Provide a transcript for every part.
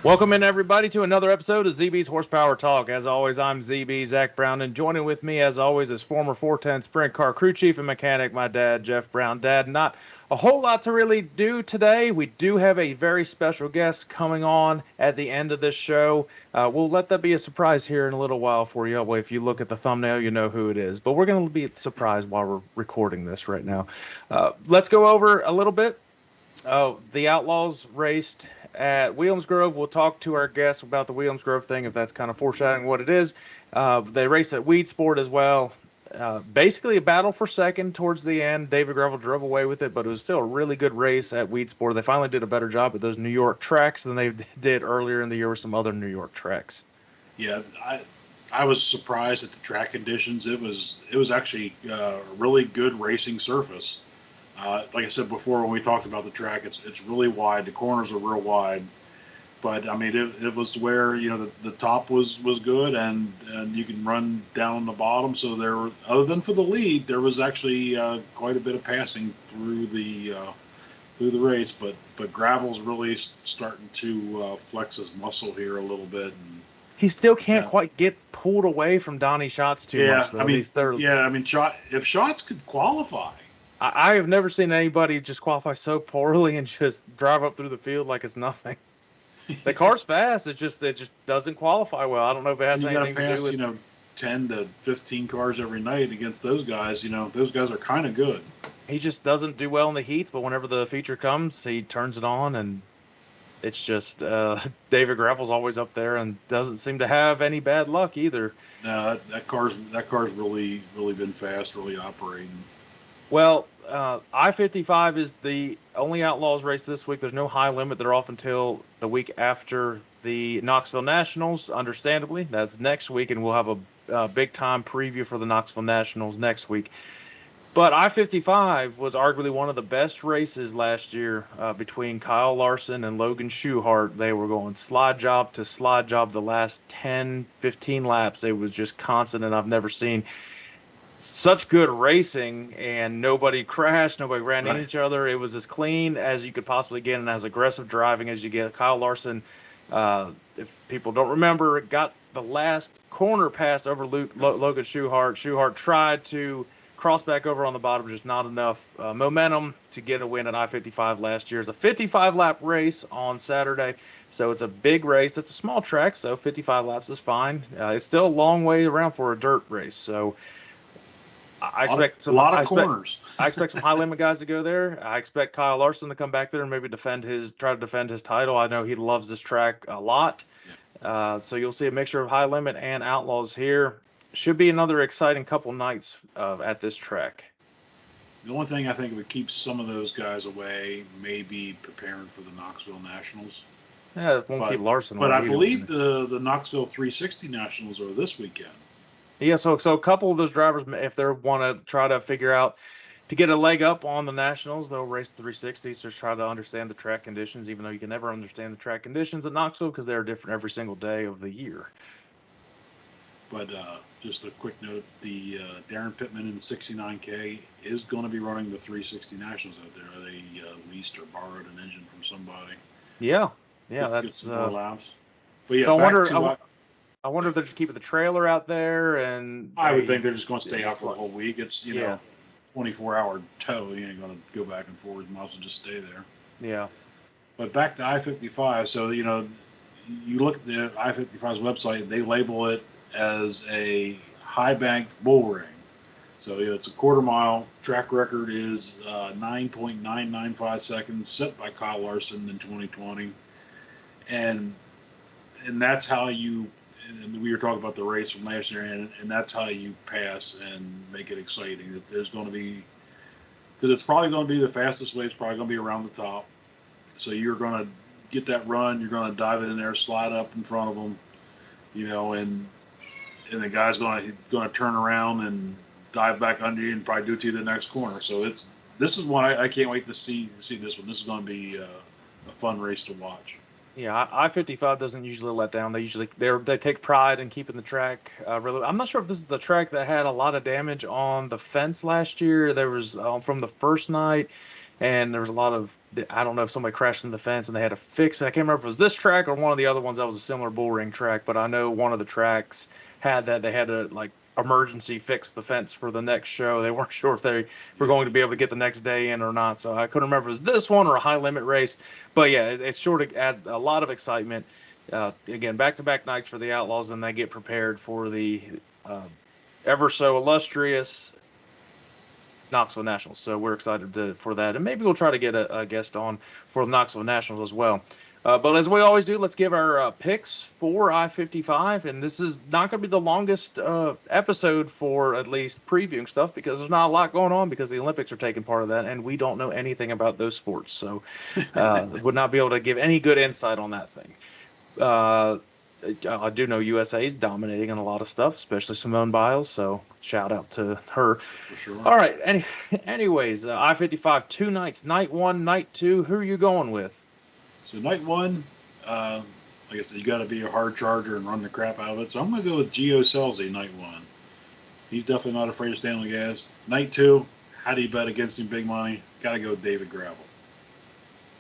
Welcome in, everybody, to another episode of ZB's Horsepower Talk. As always, I'm ZB, Zack Brown, and joining with me, as always, is former 410 Sprint Car crew chief and mechanic, my dad, Jeff Brown. Dad, not a whole lot to really do today. We do have a very special guest coming on at the end of this show. We'll let that be a surprise here in a little while for you. Well, if you look at the thumbnail, you know who it is. But we're going to be surprised while we're recording this right now. Let's go over a little bit. The Outlaws raced at Williams Grove. We'll talk to our guests about the Williams Grove thing, if that's kind of foreshadowing what it is. They raced at Weed Sport as well. Basically a battle for second towards the end. David Gravel drove away with it, but it was still a really good race at Weed Sport. They finally did a better job at those New York tracks than they did earlier in the year with some other New York tracks. Yeah, I was surprised at the track conditions. It was actually a really good racing surface. Like I said before, when we talked about the track, it's really wide. The corners are real wide, but I mean, it was where the top was good, and you can run down the bottom. So there, other than for the lead, there was actually quite a bit of passing through the race. But Gravel's really starting to flex his muscle here a little bit. And he still can't quite get pulled away from Donnie Schatz too much. Though. If Schatz could qualify. I have never seen anybody just qualify so poorly and just drive up through the field like it's nothing. The car's fast. It just doesn't qualify well. I don't know if it has anything to do with 10 to 15 cars every night against those guys. Those guys are kind of good. He just doesn't do well in the heats, but whenever the feature comes, he turns it on, and it's just David Gravel's always up there and doesn't seem to have any bad luck either. No, that car's really been fast, really operating. Well, I-55 is the only Outlaws race this week. There's no high limit. They're off until the week after the Knoxville Nationals, understandably. That's next week, and we'll have a big-time preview for the Knoxville Nationals next week. But I-55 was arguably one of the best races last year between Kyle Larson and Logan Schuchart. They were going slide job to slide job the last 10, 15 laps. It was just constant, and I've never seen such good racing, and nobody crashed, nobody ran into each other. It was as clean as you could possibly get and as aggressive driving as you get. Kyle Larson, if people don't remember, got the last corner pass over Logan Schuchart. Schuchart tried to cross back over on the bottom, just not enough momentum to get a win at I-55 last year. It's a 55-lap race on Saturday, so it's a big race. It's a small track, so 55 laps is fine. It's still a long way around for a dirt race, so I expect a lot of corners. I expect some high limit guys to go there. I expect Kyle Larson to come back there and maybe try to defend his title. I know he loves this track a lot. Yeah. So you'll see a mixture of high limit and Outlaws here. Should be another exciting couple nights at this track. The only thing I think would keep some of those guys away may be preparing for the Knoxville Nationals. Yeah, it won't keep Larson. But I believe the Knoxville 360 Nationals are this weekend. Yeah, so a couple of those drivers, if they want to try to figure out to get a leg up on the Nationals, they'll race the 360s to try to understand the track conditions, even though you can never understand the track conditions at Knoxville because they're different every single day of the year. But just a quick note, the Darren Pittman in the 69K is going to be running the 360 Nationals out there. They leased or borrowed an engine from somebody. Yeah, that's more laps. But yeah, so I wonder if they're just keeping the trailer out there, and I would think they're just going to stay out for the whole week. It's 24-hour tow. You ain't going to go back and forth. You might as well just stay there. Yeah. But back to I-55. So you look at the I-55's website. They label it as a high banked bull ring. So it's a quarter mile. Track record is 9.995 seconds, set by Kyle Larson in 2020, and that's how you. And we were talking about the race from last year, and that's how you pass and make it exciting. That there's going to be, because it's probably going to be the fastest way. It's probably going to be around the top. So you're going to get that run. You're going to dive it in there, slide up in front of them, and the guy's going to turn around and dive back under you and probably do it to you the next corner. So this is one I can't wait to see this one. This is going to be a fun race to watch. Yeah, I-55 doesn't usually let down. They take pride in keeping the track really. I'm not sure if this is the track that had a lot of damage on the fence last year. There was from the first night, and there was a lot of, I don't know if somebody crashed into the fence and they had to fix it. I can't remember if it was this track or one of the other ones that was a similar bull ring track, but I know one of the tracks had that they had to like emergency fix the fence for the next show. They weren't sure if they were going to be able to get the next day in or not, so I couldn't remember if it was this one or a high limit race. But yeah, it's sure to add a lot of excitement. Again, back-to-back nights for the Outlaws, and they get prepared for the ever so illustrious Knoxville Nationals. So we're excited for that, and maybe we'll try to get a guest on for the Knoxville Nationals as well. But as we always do, let's give our picks for I-55, and this is not going to be the longest episode for at least previewing stuff because there's not a lot going on because the Olympics are taking part of that, and we don't know anything about those sports, so would not be able to give any good insight on that thing. I do know USA is dominating in a lot of stuff, especially Simone Biles. So shout out to her. For sure. All right. Anyways, I-55 2 nights, night 1, night 2. Who are you going with? So night 1, like I said, you got to be a hard charger and run the crap out of it. So I'm going to go with Gio Selzy night 1. He's definitely not afraid of staying on the gas. Night 2, how do you bet against him big money? Got to go with David Gravel.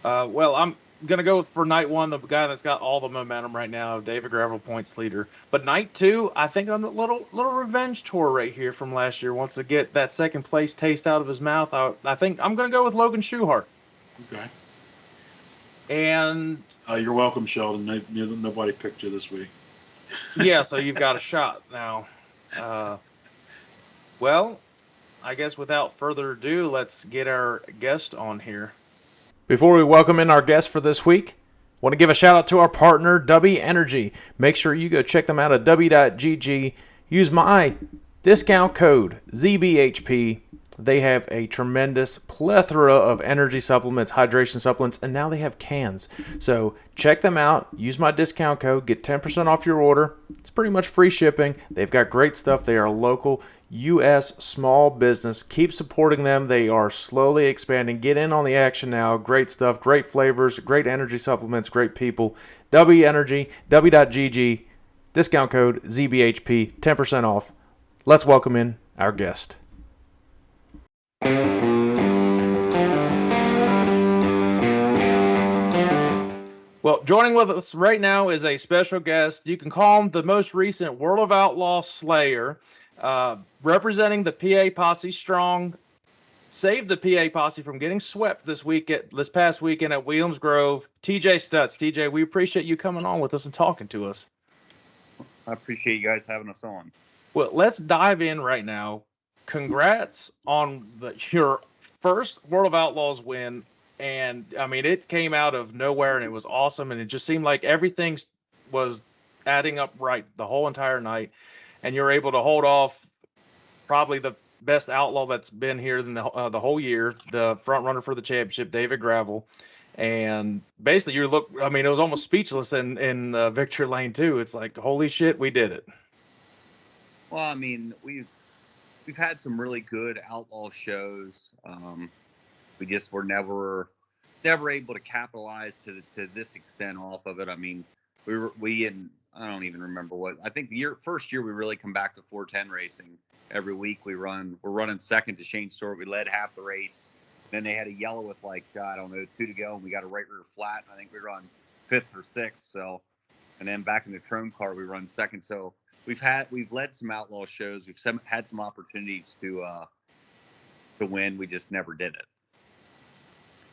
Well, I'm going to go for night 1, the guy that's got all the momentum right now, David Gravel, points leader. But night 2, I think on a little revenge tour right here from last year wants to get that second place taste out of his mouth. I think I'm going to go with Logan Schuchart. Okay. And you're welcome, Sheldon. Nobody picked you this week. Yeah, so you've got a shot now. Well, I guess without further ado, let's get our guest on here. Before we welcome in our guest for this week, I want to give a shout out to our partner, W Energy. Make sure you go check them out at w.gg. Use my discount code ZBHP. They have a tremendous plethora of energy supplements, hydration supplements, and now they have cans. So check them out. Use my discount code. Get 10% off your order. It's pretty much free shipping. They've got great stuff. They are a local U.S. small business. Keep supporting them. They are slowly expanding. Get in on the action now. Great stuff, great flavors, great energy supplements, great people. W Energy, w.gg, discount code ZBHP, 10% off. Let's welcome in our guest. Well, joining with us right now is a special guest. You can call him the most recent World of Outlaws Slayer, representing the PA Posse strong. Saved the PA Posse from getting swept this past weekend at Williams Grove. TJ Stutts. TJ, we appreciate you coming on with us and talking to us. I appreciate you guys having us on. Well, let's dive in right now. Congrats on your first World of Outlaws win. And, I mean, it came out of nowhere, and it was awesome, and it just seemed like everything was adding up right the whole entire night, and you're able to hold off probably the best outlaw that's been here in the whole year, the front runner for the championship, David Gravel. And basically, it was almost speechless in victory lane, too. It's like, holy shit, we did it. Well, I mean, we've had some really good outlaw shows. We just were never able to capitalize to this extent off of it. I mean, I don't even remember what. I think the first year we really come back to 410 racing. Every week we're running second to Shane Stewart. We led half the race. Then they had a yellow with 2 to go, and we got a right rear flat. And I think we run 5th or 6th. So, and then back in the Trome car we run 2nd. So we've led some outlaw shows. We've had some opportunities to win. We just never did it.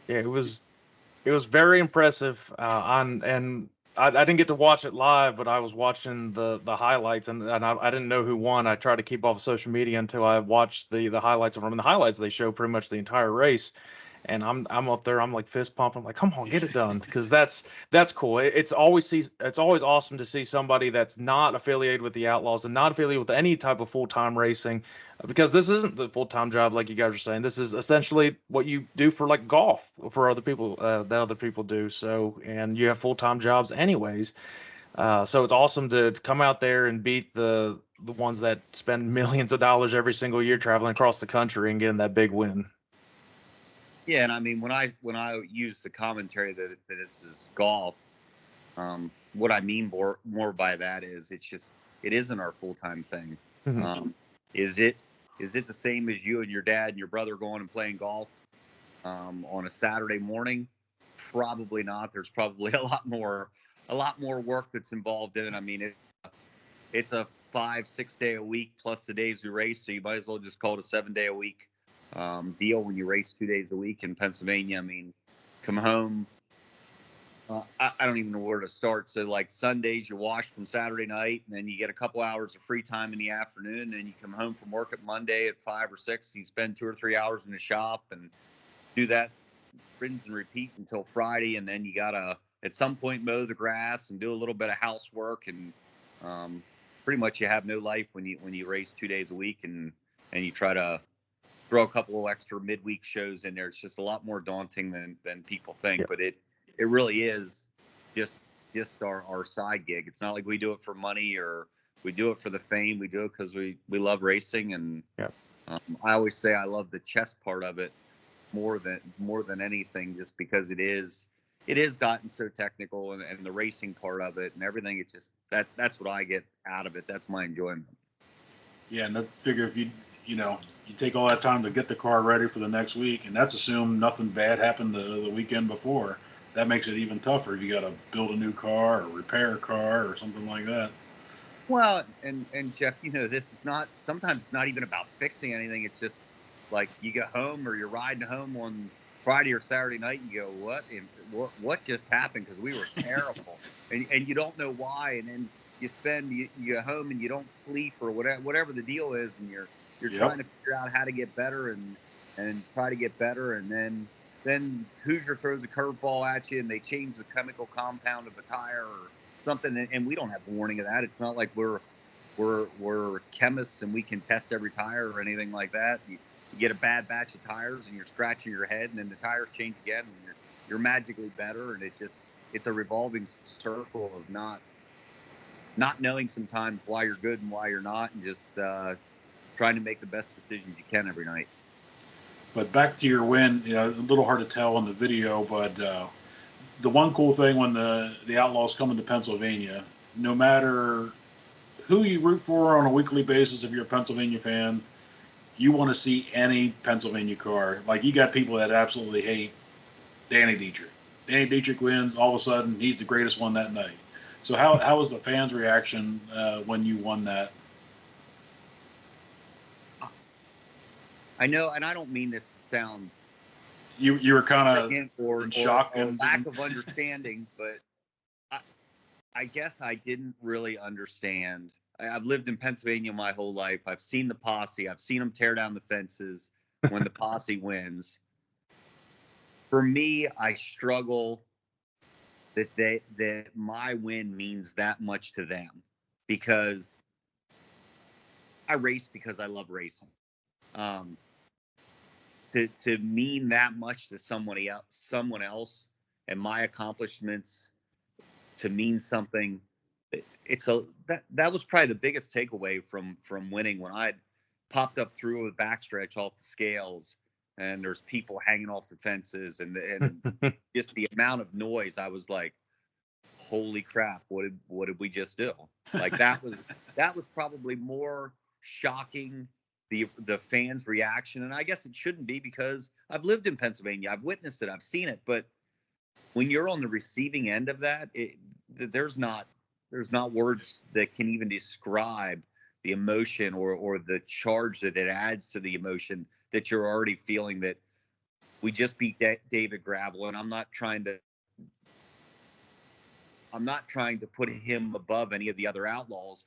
Yeah, it was very impressive. And I didn't get to watch it live, but I was watching the highlights, and I didn't know who won. I tried to keep off social media until I watched the highlights of them. And the highlights, they show pretty much the entire race. And I'm up there, I'm like fist pumping, I'm like, come on, get it done, because that's cool. It's always awesome to see somebody that's not affiliated with the Outlaws and not affiliated with any type of full-time racing, because this isn't the full-time job like you guys are saying. This is essentially what you do for like golf for other people that other people do. So, and you have full-time jobs anyways. So it's awesome to come out there and beat the ones that spend millions of dollars every single year traveling across the country and getting that big win. Yeah, and I mean, when I use the commentary that this is golf, what I mean more by that is it isn't our full-time thing. Mm-hmm. Is it the same as you and your dad and your brother going and playing golf On a Saturday morning, probably not. There's probably a lot more work that's involved in it. I mean, it's a 5-6 day a week plus the days we race, so you might as well just call it a 7-day a week deal when you race 2 days a week in Pennsylvania. I mean, come home. I don't even know where to start. So like Sundays, you wash from Saturday night, and then you get a couple hours of free time in the afternoon, and you come home from work at Monday at 5 or 6, and you spend 2 or 3 hours in the shop and do that rinse and repeat until Friday, and then you gotta at some point mow the grass and do a little bit of housework, and pretty much you have no life when you race 2 days a week, and you try to throw a couple of extra midweek shows in there. It's just a lot more daunting than people think. Yep. But it really is just our side gig. It's not like we do it for money or we do it for the fame. We do it because we love racing, and Yep. I always say I love the chess part of it more than anything, just because it is gotten so technical, and the racing part of it and everything. It's just that's what I get out of it. That's my enjoyment. Yeah, and I figure if you take all that time to get the car ready for the next week, and that's assumed nothing bad happened the weekend before. That makes it even tougher if you got to build a new car or repair a car or something like that. Well, and Jeff, sometimes it's not even about fixing anything. It's just like you get home or you're riding home on Friday or Saturday night, and you go, what just happened? Because we were terrible, and you don't know why. And then you get home and you don't sleep or whatever the deal is, and you're trying to figure out how to get better and try to get better, and then Hoosier throws a curveball at you, and they change the chemical compound of a tire or something, and we don't have warning of that. It's not like we're chemists and we can test every tire or anything like that. You get a bad batch of tires and you're scratching your head, and then the tires change again, and you're magically better. And it's a revolving circle of not knowing sometimes why you're good and why you're not, and just trying to make the best decisions you can every night. But back to your win, a little hard to tell on the video, but the one cool thing when the Outlaws come into Pennsylvania, no matter who you root for on a weekly basis, if you're a Pennsylvania fan, you want to see any Pennsylvania car. Like, you got people that absolutely hate Danny Dietrich. Danny Dietrich wins, all of a sudden he's the greatest one that night. So how was the fans' reaction when you won that? I know, and I don't mean this to sound you were kind of in shock or lack of understanding, but I guess I didn't really understand. I've lived in Pennsylvania my whole life. I've seen the Posse. I've seen them tear down the fences when the Posse wins. For me, I struggle that my win means that much to them, because I race because I love racing. To mean that much to someone else, and my accomplishments to mean something, that was probably the biggest takeaway from winning, when I popped up through a backstretch off the scales and there's people hanging off the fences, and just the amount of noise. I was like, holy crap, what did we just do? Like, that was probably more shocking, the fans' reaction. And I guess it shouldn't be, because I've lived in Pennsylvania, I've witnessed it, I've seen it. But when you're on the receiving end of that, there's not words that can even describe the emotion or the charge that it adds to the emotion that you're already feeling. That we just beat David Gravel, and I'm not trying to put him above any of the other Outlaws,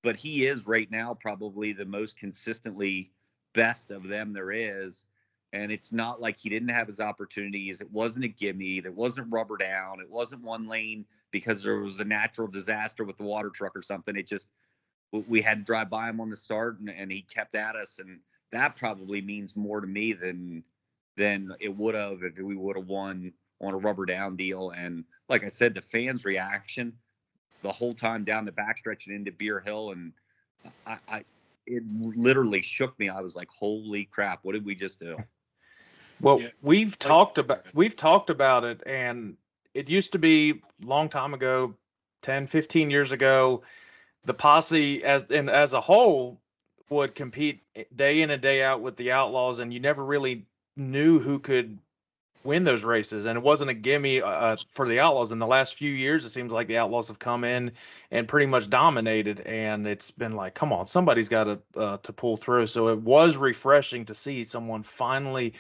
but he is right now probably the most consistently best of them there is. And it's not like he didn't have his opportunities. It wasn't a gimme. There wasn't rubber down. It wasn't one lane because there was a natural disaster with the water truck or something. It just, we had to drive by him on the start, and he kept at us. And that probably means more to me than it would have if we would have won on a rubber down deal. And like I said, the fans' reaction the whole time down the backstretch and into Beer Hill, and it literally shook me. I was like, holy crap, what did we just do? Well, we've talked about it, and it used to be a long time ago, 10, 15 years ago, the Posse as a whole would compete day in and day out with the Outlaws, and you never really knew who could win those races, and it wasn't a gimme for the Outlaws. In the last few years, it seems like the Outlaws have come in and pretty much dominated, and it's been like, come on, somebody's got to pull through. So it was refreshing to see someone finally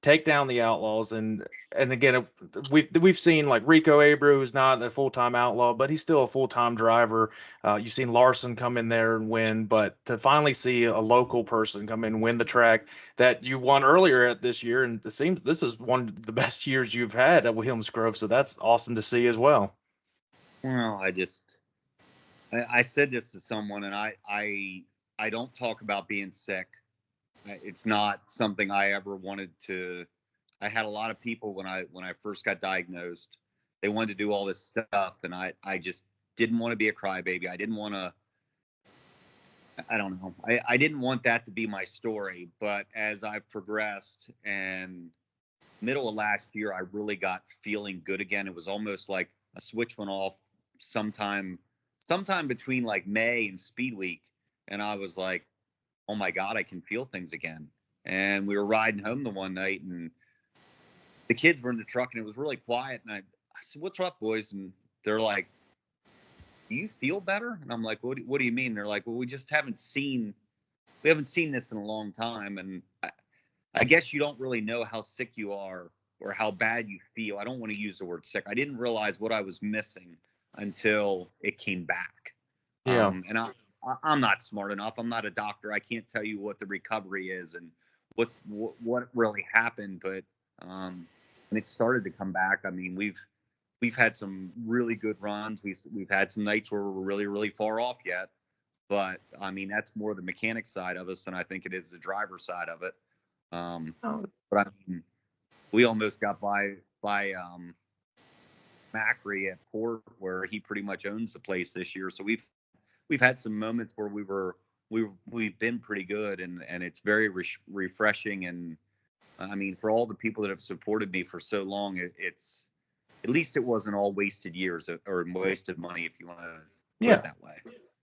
take down the Outlaws. And again, we've seen like Rico Abreu, who's not a full-time Outlaw, but he's still a full-time driver. You've seen Larson come in there and win, but to finally see a local person come in and win the track that you won earlier at this year, and it seems this is one of the best years you've had at Williams Grove, so that's awesome to see as well. Well, I said this to someone, and I don't talk about being sick. It's not something I ever wanted to. I had a lot of people when I first got diagnosed, they wanted to do all this stuff, and I just didn't want to be a crybaby. I didn't want to. I don't know. I didn't want that to be my story. But as I've progressed, and middle of last year, I really got feeling good again. It was almost like a switch went off sometime between like May and Speed Week, and I was like, oh my God, I can feel things again. And we were riding home the one night, and the kids were in the truck, and it was really quiet. And I said, "What's up, boys?" And they're like, "Do you feel better?" And I'm like, "What do you mean?" They're like, "Well, we haven't seen this in a long time." And I guess you don't really know how sick you are or how bad you feel. I don't want to use the word sick. I didn't realize what I was missing until it came back. Yeah. And I'm not smart enough. I'm not a doctor. I can't tell you what the recovery is and what really happened. But when it started to come back, I mean, we've had some really good runs. We've had some nights where we're really, really far off yet. But I mean, that's more the mechanic side of us than I think it is the driver side of it. But I mean, we almost got by Macri at Port, where he pretty much owns the place this year. So we've had some moments where we've been pretty good, and it's very refreshing. And I mean, for all the people that have supported me for so long, it's at least it wasn't all wasted years or wasted money, if you want to put it that way.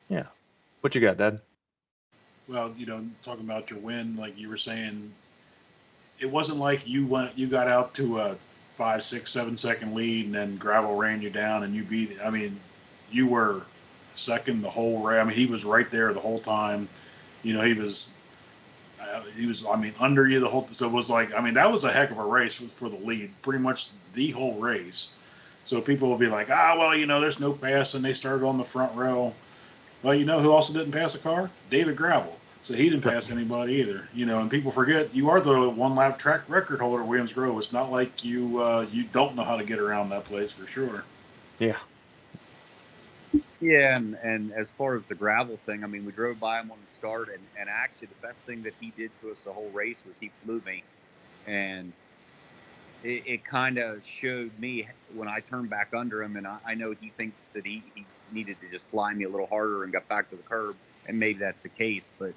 Yeah. What you got, Dad? Well, talking about your win, like you were saying, it wasn't like you got out to a 5, 6, 7 second lead and then gravel ran you down and you beat it. I mean, you were second the whole race. I mean, he was right there the whole time. He was I mean, under you the whole. So it was like, I mean, that was a heck of a race for the lead, pretty much the whole race. So people will be like, well, there's no pass, and they started on the front row. Well, who also didn't pass a car? David Gravel. So he didn't pass anybody either. And people forget you are the one-lap track record holder at Williams Grove. It's not like you don't know how to get around that place for sure. Yeah. Yeah, and as far as the gravel thing, I mean, we drove by him on the start, and actually the best thing that he did to us the whole race was he flew me. And it kind of showed me when I turned back under him, and I know he thinks that he needed to just fly me a little harder and got back to the curb, and maybe that's the case. But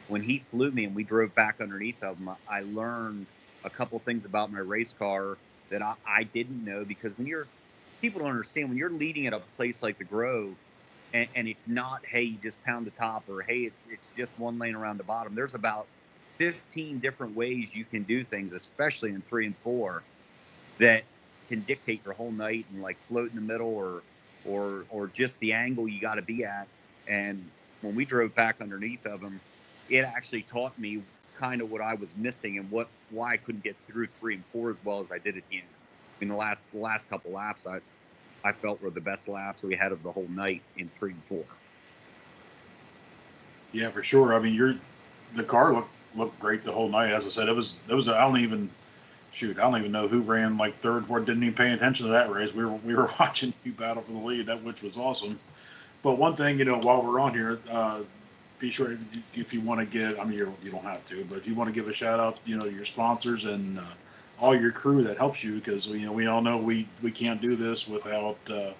when he flew me and we drove back underneath of him, I learned a couple things about my race car that I didn't know, because people don't understand, when you're leading at a place like the Grove, and it's not, hey, you just pound the top, or hey, it's just one lane around the bottom. There's about 15 different ways you can do things, especially in 3 and 4, that can dictate your whole night, and like float in the middle or just the angle you got to be at. And when we drove back underneath of him, it actually taught me kind of what I was missing and why I couldn't get through 3 and 4 as well as I did at the end. In the last couple laps, I felt were the best laps we had of the whole night in 3 and 4. Yeah, for sure. I mean, the car looked great the whole night. As I said, it was I don't even know who ran like third, fourth. Didn't even pay attention to that race. We were watching you battle for the lead, which was awesome. But one thing, while we're on here, be sure if you want to get. I mean, you don't have to, but if you want to give a shout out, your sponsors and all your crew that helps you, because we all know we can't do this without a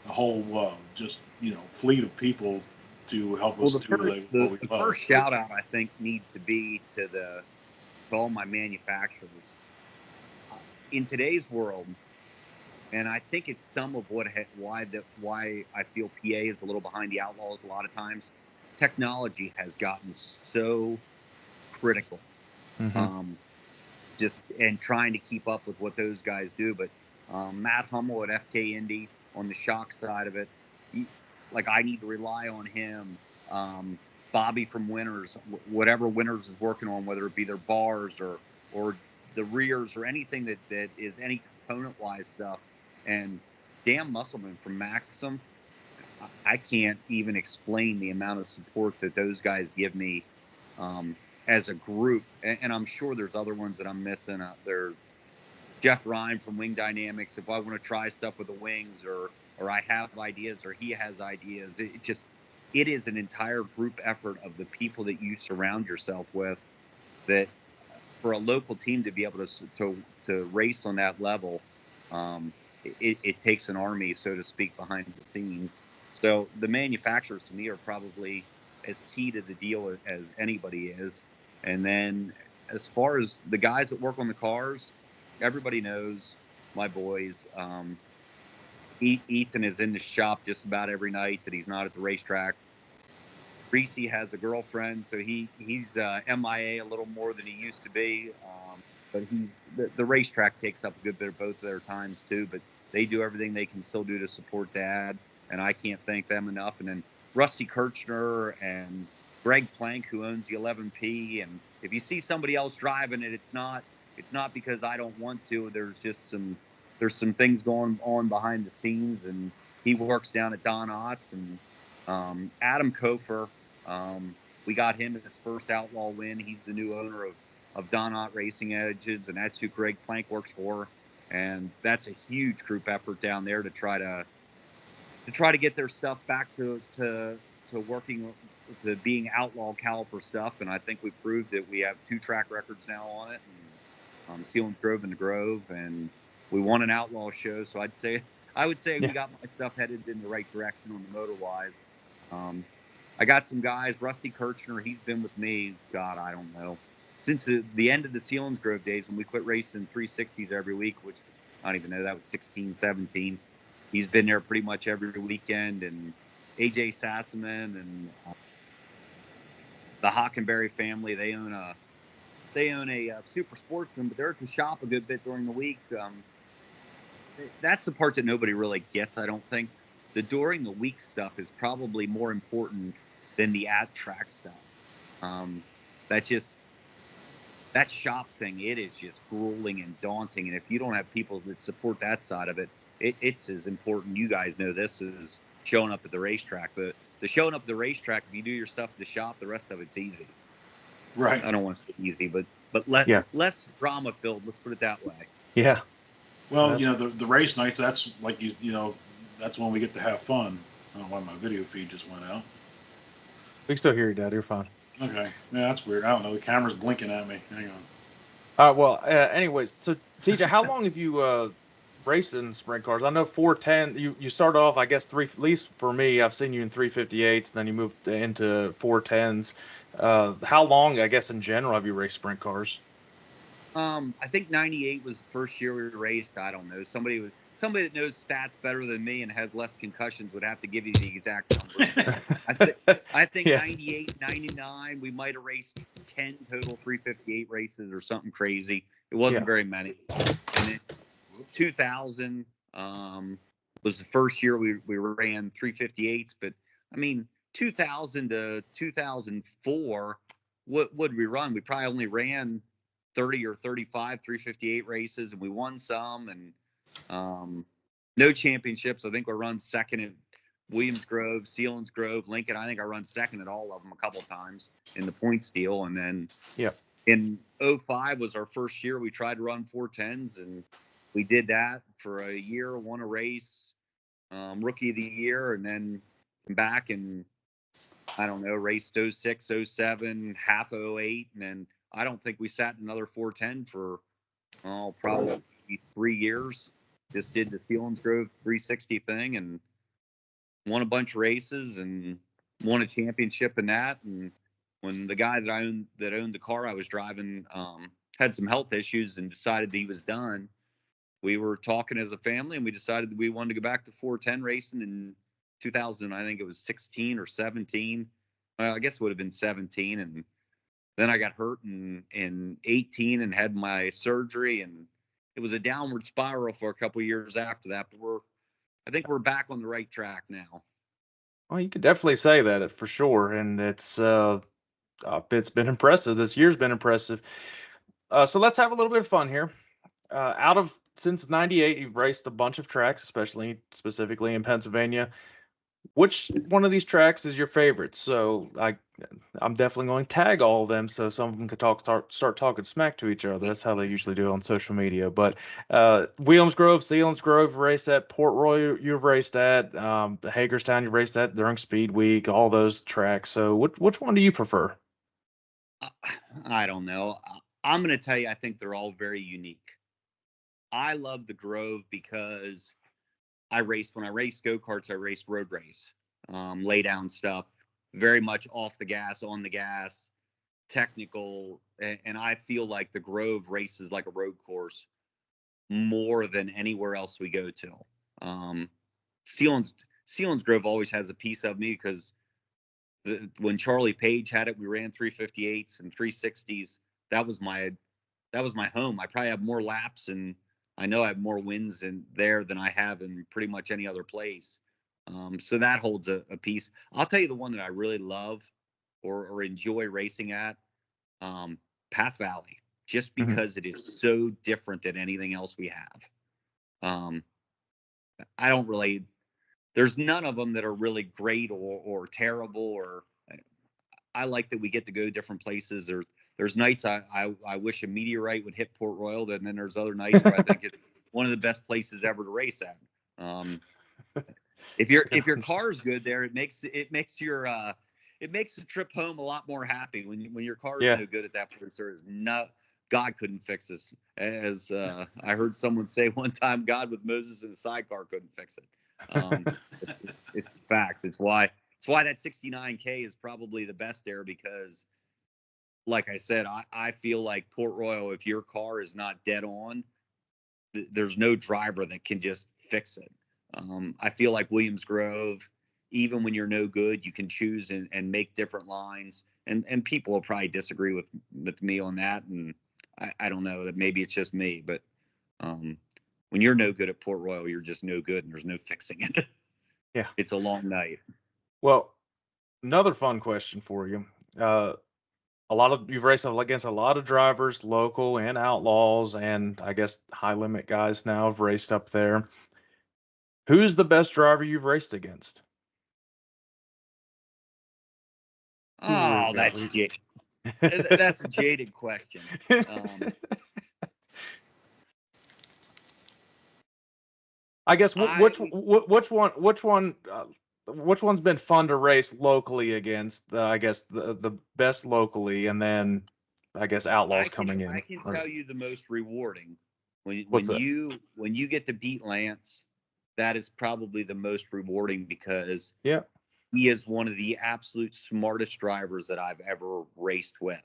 whole just fleet of people to help us do what we love. The first shout out, I think, needs to be to all my manufacturers. In today's world, and I think it's some of why I feel PA is a little behind the Outlaws a lot of times. Technology has gotten so critical. Mm-hmm. just and trying to keep up with what those guys do. But Matt Hummel at FK Indy on the shock side of it, like I need to rely on him. Bobby from Winners, whatever Winners is working on, whether it be their bars or the rears or anything that is any component wise stuff. And Dan Musselman from Maxim, I can't even explain the amount of support that those guys give me as a group. And I'm sure there's other ones that I'm missing out there. Jeff Ryan from Wing Dynamics, if I want to try stuff with the wings or I have ideas or he has ideas, it is an entire group effort of the people that you surround yourself with, that for a local team to be able to race on that level, it takes an army, so to speak, behind the scenes. So the manufacturers to me are probably as key to the deal as anybody is. And then as far as the guys that work on the cars, everybody knows my boys. Ethan is in the shop just about every night that he's not at the racetrack. Reese has a girlfriend, so he's MIA a little more than he used to be. But the racetrack takes up a good bit of both of their times too. But they do everything they can still do to support Dad, and I can't thank them enough. And then Rusty Kirchner and Greg Plank, who owns the 11P. And if you see somebody else driving it, it's not because I don't want to. There's some things going on behind the scenes, and he works down at Don Ott's. And Adam Kofer, we got him his first Outlaw win. He's the new owner of Don Ott Racing Engines, and that's who Greg Plank works for. And that's a huge group effort down there to try to get their stuff back to working, to being outlaw caliper stuff. And I think we proved that we have 2 track records now on it, and Sealands Grove and the Grove, and we won an outlaw show. So I would say we got my stuff headed in the right direction on the motor wise. I got some guys, Rusty Kirchner, he's been with me, God, I don't know, since the end of the Sealands Grove days when we quit racing 360s every week, which I don't even know, that was 16, 17. He's been there pretty much every weekend. And AJ Sassaman and the Hockenberry family, they own a Super Sportsman, but they're at the shop a good bit during the week. That's the part that nobody really gets, I don't think. The during the week stuff is probably more important than the at track stuff. That shop thing, it is just grueling and daunting. And if you don't have people that support that side of it, it's as important. You guys know this is showing up at the racetrack. The showing up at the racetrack, if you do your stuff at the shop, the rest of it's easy. Right. I don't want to say easy, but less drama filled. Let's put it that way. Yeah. Well, the race nights, that's like, that's when we get to have fun. I don't know why my video feed just went out. We can still hear you, Dad. You're fine. Okay. Yeah, that's weird. I don't know. The camera's blinking at me. Hang on. Anyways, so TJ, how long have you raced in sprint cars? I know 410. You started off, I guess, at least for me, I've seen you in 358s, and then you moved into 410s. How long, I guess, in general, have you raced sprint cars? I think 98 was the first year we raced. I don't know. Somebody that knows stats better than me and has less concussions would have to give you the exact number. I think 98, 99, we might have raced 10 total 358 races or something crazy. It wasn't very many. And then 2000 was the first year we ran 358s. But, I mean, 2000 to 2004, what would we run? We probably only ran 30 or 35 358 races, and we won some, and no championships. I think we run second at Williams Grove, Sealands Grove, Lincoln. I think I run second at all of them a couple times in the points deal. And then in 05 was our first year we tried to run 410s, and we did that for a year, won a race, rookie of the year, and then came back and I don't know, raced 06, 07, half 08, and then I don't think we sat in another 410 for probably 3 years. Just did the Sealands Grove 360 thing and won a bunch of races and won a championship in that. And when the guy that owned the car I was driving had some health issues and decided that he was done, we were talking as a family and we decided that we wanted to go back to 410 racing in 2000. I think it was 16 or 17. I guess it would have been 17. And then I got hurt in 18 and had my surgery, and it was a downward spiral for a couple of years after that. But I think we're back on the right track now. Well, you could definitely say that for sure, and it's been impressive. This year's been impressive. So let's have a little bit of fun here. Out of since '98, you've raced a bunch of tracks, especially specifically in Pennsylvania. Which one of these tracks is your favorite? So I'm definitely going to tag all of them so some of them could start talking smack to each other. That's how they usually do it on social media. But Williams Grove, Sealands Grove, raced at Port Royal, you've raced at Hagerstown, you raced at during Speed Week, all those tracks. So which one do you prefer? I don't know. I'm going to tell you, I think they're all very unique. I love the Grove because when I raced go-karts, I raced road race, lay down stuff, very much off the gas, on the gas, technical. And I feel like the Grove races like a road course more than anywhere else we go to. Sealands Grove always has a piece of me because when Charlie Page had it, we ran 358s and 360s. That was my home. I probably have more laps, and I know I have more wins in there than I have in pretty much any other place. So that holds a piece. I'll tell you the one that I really love or enjoy racing at, Path Valley, just because it is so different than anything else we have. I don't really. There's none of them that are really great or terrible. Or I like that we get to go different places. There's nights I wish a meteorite would hit Port Royal, and then there's other nights where I think it's one of the best places ever to race at. If your car's good there, it makes the trip home a lot more happy. When your car's no good at that place, there is no. God couldn't fix this. As I heard someone say one time, God with Moses in a sidecar couldn't fix it. It's facts. It's why that 69K is probably the best there, because like I said, I feel like Port Royal, if your car is not dead on, there's no driver that can just fix it. I feel like Williams Grove, even when you're no good, you can choose and make different lines, and people will probably disagree with me on that, and I don't know, that maybe it's just me, but when you're no good at Port Royal, you're just no good, and there's no fixing it. Yeah. It's a long night. Well, another fun question for you. You've raced against a lot of drivers, local and Outlaws, and I guess high limit guys now have raced up there. Who's the best driver you've raced against? Oh, that's a jaded question. I guess which one's been fun to race locally against? I guess the best locally, and then I guess Outlaws coming in. I can tell you the most rewarding when you get to beat Lance. That is probably the most rewarding, because he is one of the absolute smartest drivers that I've ever raced with.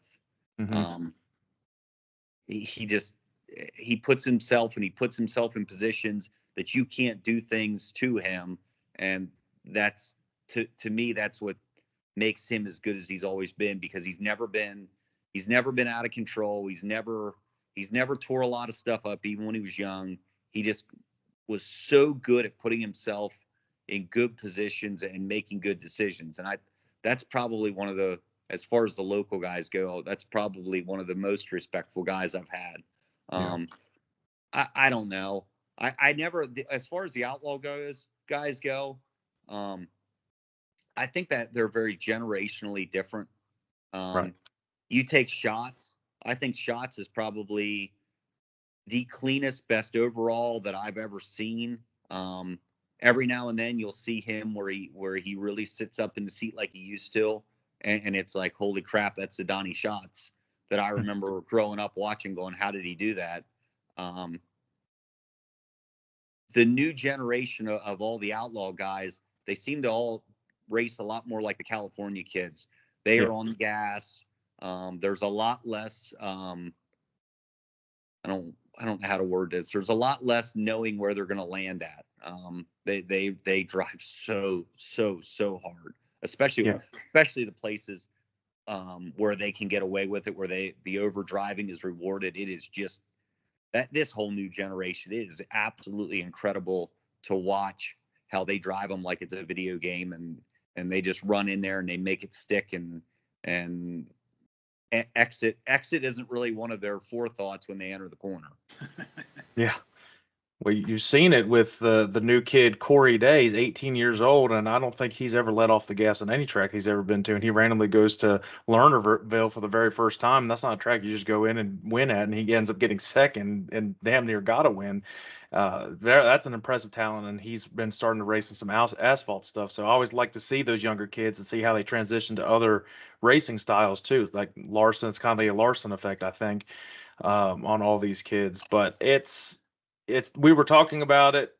He puts himself in positions that you can't do things to him, and that's to me, that's what makes him as good as he's always been, because he's never been out of control. He's never tore a lot of stuff up, even when he was young. He just was so good at putting himself in good positions and making good decisions. And that's probably one of the, as far as the local guys go, that's probably one of the most respectful guys I've had. I don't know. I never, as far as the Outlaw guys go, I think that they're very generationally different. Right. You take Shots. I think Shots is probably the cleanest, best overall that I've ever seen. Every now and then you'll see him where he really sits up in the seat like he used to, and it's like, holy crap, that's the Donnie Shots that I remember growing up watching, going, how did he do that? The new generation of all the Outlaw guys, they seem to all race a lot more like the California kids. They are on the gas. There's a lot less. I don't know how to word this. There's a lot less knowing where they're going to land at. They drive so hard, especially the places where they can get away with it, where the over driving is rewarded. It is just that this whole new generation, it is absolutely incredible to watch how they drive them like it's a video game, and they just run in there and they make it stick, and exit isn't really one of their forethoughts when they enter the corner. Yeah. Well, you've seen it with the new kid, Corey Day. He's 18 years old, and I don't think he's ever let off the gas on any track he's ever been to. And he randomly goes to Lernerville for the very first time. That's not a track you just go in and win at, and he ends up getting second and damn near got to win. That's an impressive talent, and he's been starting to race in some asphalt stuff. So I always like to see those younger kids and see how they transition to other racing styles too. Like Larson, it's kind of the Larson effect, I think, on all these kids. But it's we were talking about it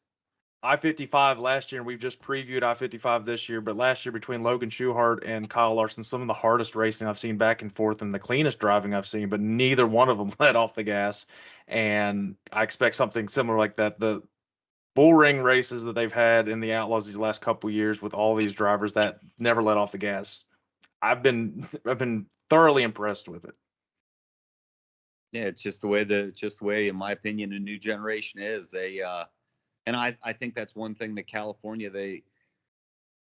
I-55 last year, and we've just previewed I-55 this year. But last year, between Logan Schuchart and Kyle Larson, some of the hardest racing I've seen back and forth and the cleanest driving I've seen, but neither one of them let off the gas. And I expect something similar like that. The bull ring races that they've had in the Outlaws these last couple years with all these drivers that never let off the gas, I've been thoroughly impressed with it. Yeah, it's just the way, in my opinion, a new generation is. And I think that's one thing that California,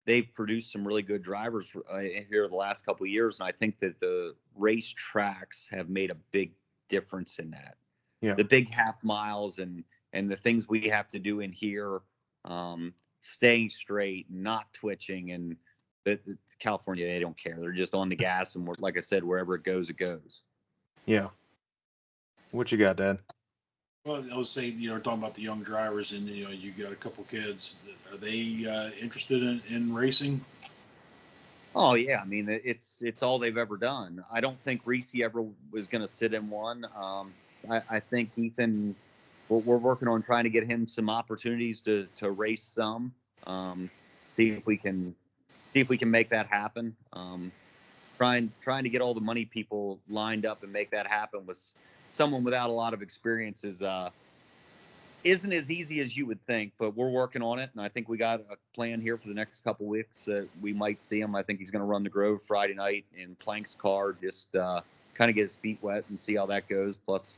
they've produced some really good drivers here the last couple of years, and I think that the race tracks have made a big difference in that. Yeah. The big half miles and the things we have to do in here, staying straight, not twitching, and California, they don't care. They're just on the gas, and like I said, wherever it goes, it goes. Yeah. What you got, Dad? Well, I was saying, talking about the young drivers, and you got a couple kids. Are they interested in racing? Oh yeah, I mean it's all they've ever done. I don't think Reese ever was going to sit in one. I think Ethan, we're working on trying to get him some opportunities to race some. See if we can make that happen. Trying to get all the money people lined up and make that happen with someone without a lot of experience isn't as easy as you would think, but we're working on it. And I think we got a plan here for the next couple of weeks that we might see him. I think he's going to run the Grove Friday night in Plank's car, just kind of get his feet wet and see how that goes. Plus,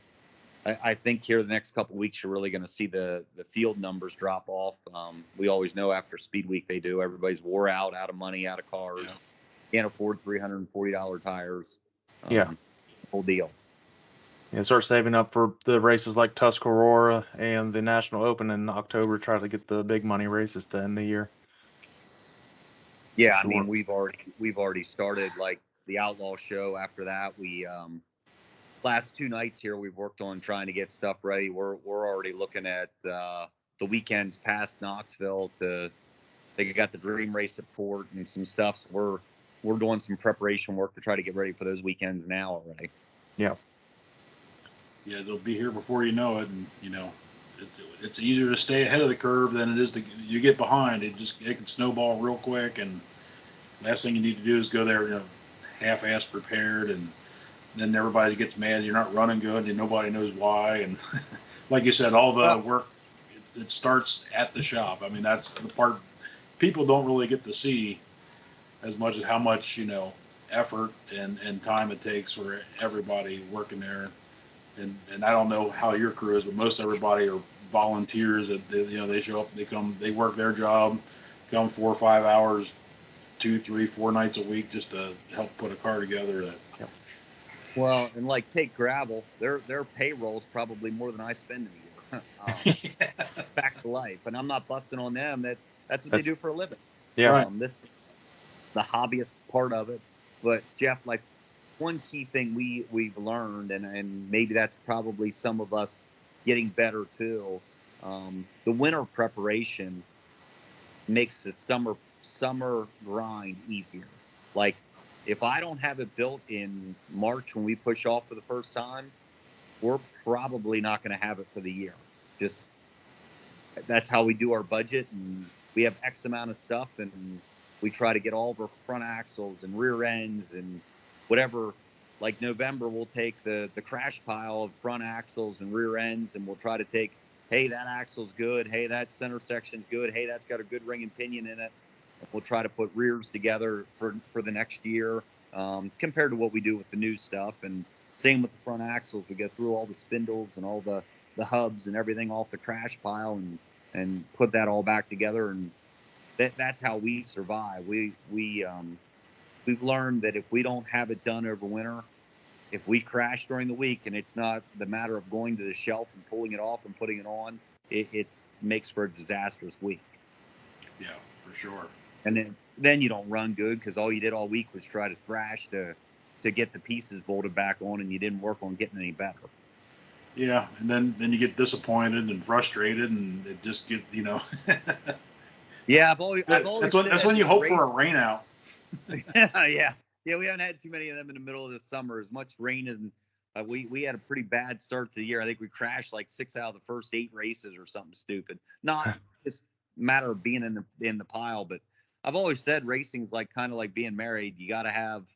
I think here the next couple of weeks, you're really going to see the field numbers drop off. We always know after Speed Week they do. Everybody's wore out of money, out of cars. Yeah. Can't afford $340 tires. Whole deal. And start saving up for the races like Tuscarora and the National Open in October. Try to get the big money races to end the year. Yeah, sure. I mean we've already started like the Outlaw show. After that, we last 2 nights here we've worked on trying to get stuff ready. We're already looking at the weekends past Knoxville they got the Dream Race at Port and some stuff. So we're doing some preparation work to try to get ready for those weekends now already. Yeah. Yeah, they'll be here before you know it, and it's easier to stay ahead of the curve than it is to you get behind. It can snowball real quick, and last thing you need to do is go there, half-ass prepared, and then everybody gets mad you're not running good and nobody knows why. And like you said, all the work it starts at the shop. I mean, that's the part people don't really get to see as much as how much effort and time it takes for everybody working there. And I don't know how your crew is, but most everybody are volunteers that they show up, they come, they work their job, come 4 or 5 hours, 2, 3, 4 nights a week just to help put a car together. Well, and like take gravel, their payroll's probably more than I spend in a year. Facts of life, and I'm not busting on them. That's what they do for a living. Yeah. This is the hobbyist part of it, but Jeff, like. One key thing we've learned, and maybe that's probably some of us getting better too, the winter preparation makes the summer grind easier. Like if I don't have it built in March when we push off for the first time, we're probably not going to have it for the year. Just that's how we do our budget, and we have X amount of stuff, and we try to get all of our front axles and rear ends and whatever. Like November, we'll take the crash pile of front axles and rear ends, and we'll try to take, hey, that axle's good. Hey, that center section's good. Hey, that's got a good ring and pinion in it. And we'll try to put rears together for the next year. compared to what we do with the new stuff. And same with the front axles. We go through all the spindles and all the hubs and everything off the crash pile and put that all back together. And that's how we survive. We've learned that if we don't have it done over winter, if we crash during the week and it's not the matter of going to the shelf and pulling it off and putting it on, it makes for a disastrous week. Yeah, for sure. And then you don't run good because all you did all week was try to thrash to get the pieces bolted back on, and you didn't work on getting any better. Yeah, and then you get disappointed and frustrated, and it just get Yeah, I've always that's when you hope for a rain out. yeah, we haven't had too many of them in the middle of the summer. As much rain as we had a pretty bad start to the year. I think we crashed like 6 out of the first 8 races or something stupid. Not just a matter of being in the pile, but I've always said racing's like kind of like being married. You got to have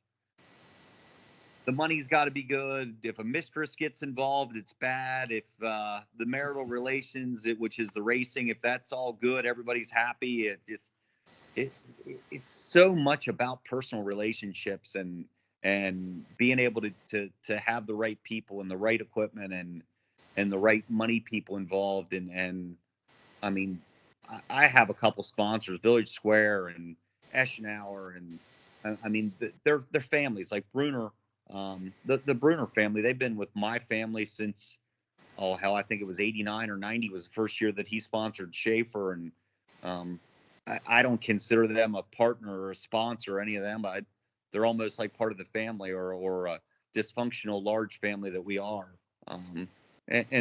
the money's got to be good. If a mistress gets involved, it's bad. If the marital relations, which is the racing, if that's all good, everybody's happy. It's so much about personal relationships and being able to have the right people and the right equipment and the right money people involved. And I mean, I have a couple sponsors, Village Square and Eschenauer, and I mean, they're families like Bruner. The Bruner family, they've been with my family since, I think it was 89 or 90 was the first year that he sponsored Schaefer. And I don't consider them a partner or a sponsor or any of them. They're almost like part of the family or a dysfunctional large family that we are. And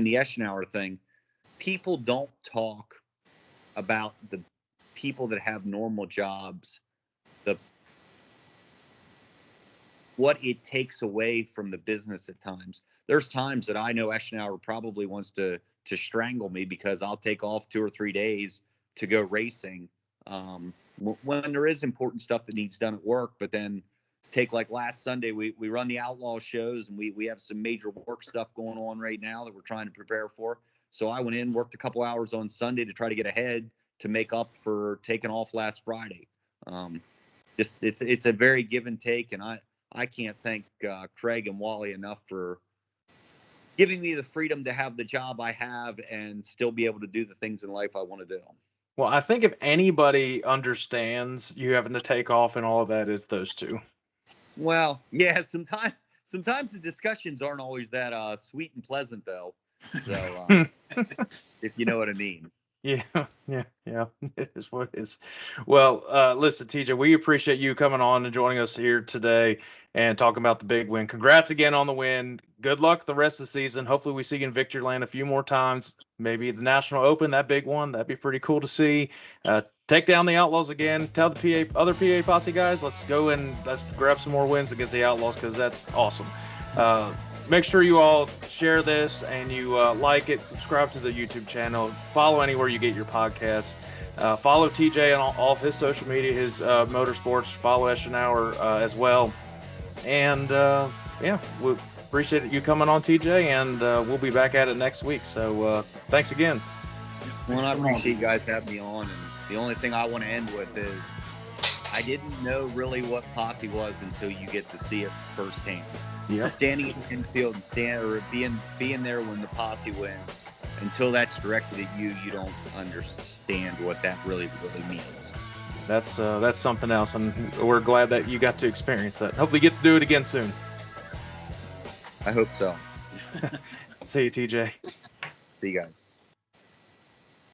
the Eschenauer thing, people don't talk about the people that have normal jobs, what it takes away from the business at times. There's times that I know Eschenauer probably wants to strangle me because I'll take off 2 or 3 days to go racing when there is important stuff that needs done at work. But then take like last Sunday, we run the Outlaw shows, and we have some major work stuff going on right now that we're trying to prepare for. So I went in, worked a couple hours on Sunday to try to get ahead to make up for taking off last Friday. It's a very give and take, and I can't thank Craig and Wally enough for giving me the freedom to have the job I have and still be able to do the things in life I want to do. Well, I think if anybody understands you having to take off and all of that, is those two. Well, yeah, sometimes the discussions aren't always that sweet and pleasant, though. So, if you know what I mean. Yeah. It is what it is. Well, listen, TJ, we appreciate you coming on and joining us here today and talking about the big win. Congrats again on the win. Good luck the rest of the season. Hopefully we see you in Victoryland a few more times. Maybe the National Open, that big one. That'd be pretty cool to see. Take down the Outlaws again. Tell the other PA Posse guys, let's go and let's grab some more wins against the Outlaws, because that's awesome. Make sure you all share this and you like it, subscribe to the YouTube channel, follow anywhere you get your podcasts. Follow TJ on all of his social media, his motorsports. Follow Eschenauer as well. And yeah, we appreciate you coming on, TJ, and we'll be back at it next week. So thanks again. Well, I appreciate you guys having me on. And the only thing I want to end with is I didn't know really what Posse was until you get to see it firsthand. Yeah. Standing in the infield and being there when the Posse wins, until that's directed at you, you don't understand what that really means. That's something else, and we're glad that you got to experience that. Hopefully you get to do it again soon. I hope so. See you, TJ. See you guys.